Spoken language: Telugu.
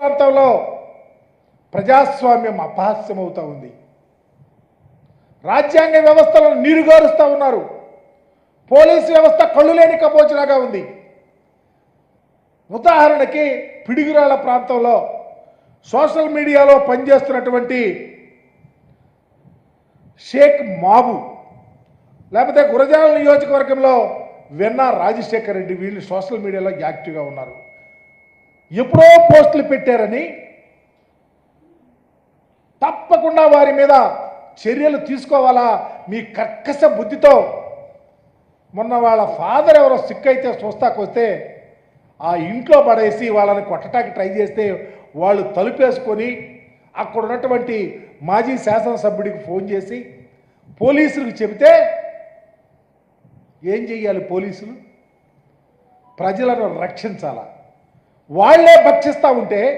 ప్రాంతంలో ప్రజాస్వామ్యం అపహాస్యమవుతా ఉంది. రాజ్యాంగ వ్యవస్థలను నీరుగారుస్తూ ఉన్నారు. పోలీసు వ్యవస్థ కళ్ళు లేని కపోచలాగా ఉంది. ఉదాహరణకి పిడుగురాళ్ల ప్రాంతంలో సోషల్ మీడియాలో పనిచేస్తున్నటువంటి షేక్ మాబు, లేకపోతే గురజాల నియోజకవర్గంలో వెన్నా రాజశేఖర్ రెడ్డి, వీళ్ళు సోషల్ మీడియాలో యాక్టివ్గా ఉన్నారు. ఎప్పుడో పోస్టులు పెట్టారని తప్పకుండా వారి మీద చర్యలు తీసుకోవాలా మీ కర్కశ బుద్ధితో. మొన్న వాళ్ళ ఫాదర్ ఎవరో సిక్ అయితే చూస్తాకొస్తే ఆ ఇంట్లో పడేసి వాళ్ళని కొట్టడానికి ట్రై చేస్తే వాళ్ళు తలుపేసుకొని అక్కడ ఉన్నటువంటి మాజీ శాసనసభ్యుడికి ఫోన్ చేసి పోలీసులకు చెబితే ఏం చెయ్యాలి? పోలీసులు ప్రజలను రక్షించాలా? వాళ్లే భక్షిస్తూ ఉంటే